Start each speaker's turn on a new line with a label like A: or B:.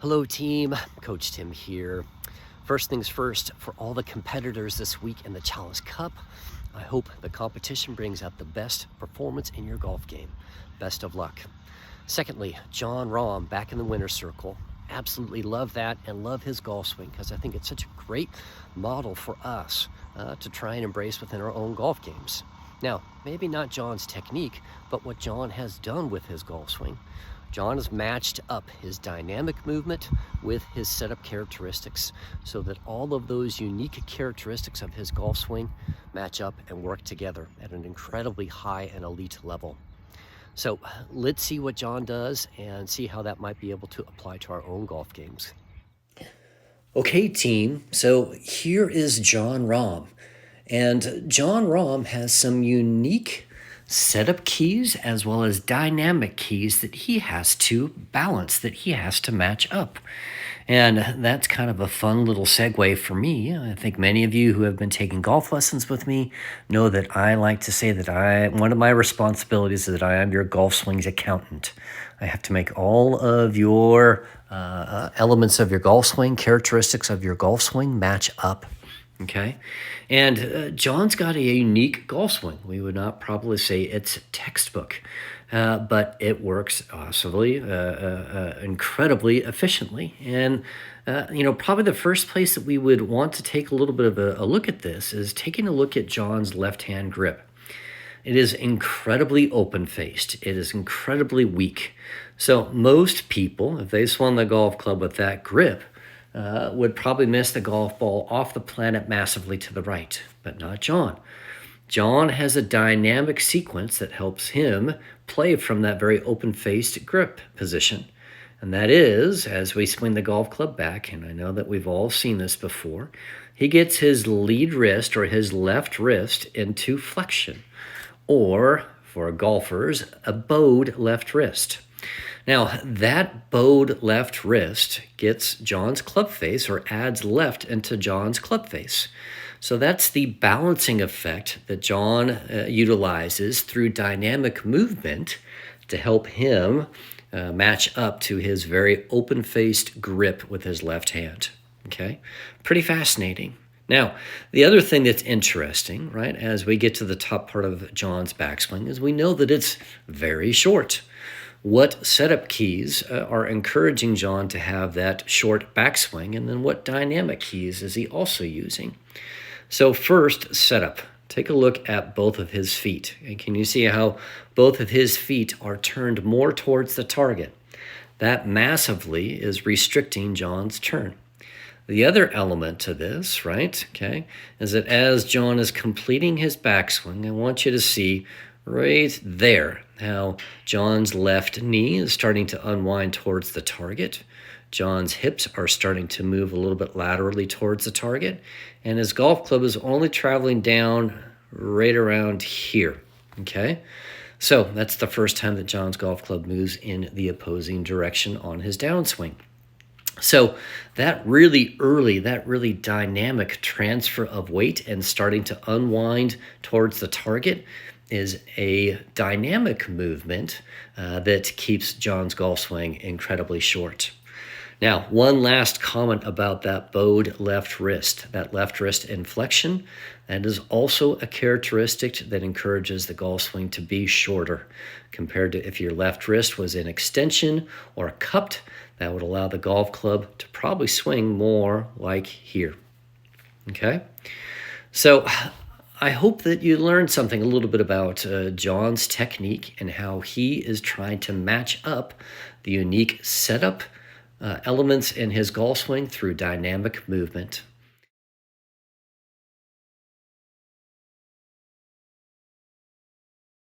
A: Hello team, Coach Tim here. First things first, for all the competitors this week in the Chalice Cup, I hope the competition brings out the best performance in your golf game. Best of luck. Secondly, Jon Rahm back in the winner's circle. Absolutely love that and love his golf swing because I think it's such a great model for us to try and embrace within our own golf games. Now, maybe not Jon's technique, but what Jon has done with his golf swing. Jon has matched up his dynamic movement with his setup characteristics so that all of those unique characteristics of his golf swing match up and work together at an incredibly high and elite level. So let's see what Jon does and see how that might be able to apply to our own golf games.
B: Okay, team, so here is Jon Rahm. And Jon Rahm has some unique setup keys as well as dynamic keys that he has to balance, that he has to match up. And that's kind of a fun little segue for me. I think many of you who have been taking golf lessons with me know that I like to say that one of my responsibilities is that I am your golf swings accountant. I have to make all of your elements of your golf swing, characteristics of your golf swing match up. Okay. And Jon's got a unique golf swing. We would not probably say it's textbook, but it works awesomely, incredibly efficiently. And, probably the first place that we would want to take a little bit of a look at this is taking a look at Jon's left-hand grip. It is incredibly open-faced. It is incredibly weak. So most people, if they swung the golf club with that grip, would probably miss the golf ball off the planet massively to the right, but not Jon. Jon has a dynamic sequence that helps him play from that very open-faced grip position. And that is, as we swing the golf club back, and I know that we've all seen this before, he gets his lead wrist or his left wrist into flexion, or for golfers, a bowed left wrist. Now, that bowed left wrist gets Jon's club face or adds left into Jon's club face. So that's the balancing effect that Jon utilizes through dynamic movement to help him match up to his very open-faced grip with his left hand. Okay, pretty fascinating. Now, the other thing that's interesting, right, as we get to the top part of Jon's backswing is we know that it's very short. What setup keys are encouraging Jon to have that short backswing, and then what dynamic keys is he also using? So first, setup. Take a look at both of his feet. And can you see how both of his feet are turned more towards the target? That massively is restricting Jon's turn. The other element to this, right, okay, is that as Jon is completing his backswing, I want you to see right there how Jon's left knee is starting to unwind towards the target. Jon's hips are starting to move a little bit laterally towards the target, and his golf club is only traveling down right around here, okay? So that's the first time that Jon's golf club moves in the opposing direction on his downswing. So that really early, that really dynamic transfer of weight and starting to unwind towards the target is a dynamic movement that keeps Jon's golf swing incredibly short. Now, one last comment about that bowed left wrist, that left wrist inflection. That is also a characteristic that encourages the golf swing to be shorter compared to if your left wrist was in extension or cupped. That would allow the golf club to probably swing more like here. Okay? So I hope that you learned something a little bit about Jon's technique and how he is trying to match up the unique setup elements in his golf swing through dynamic movement.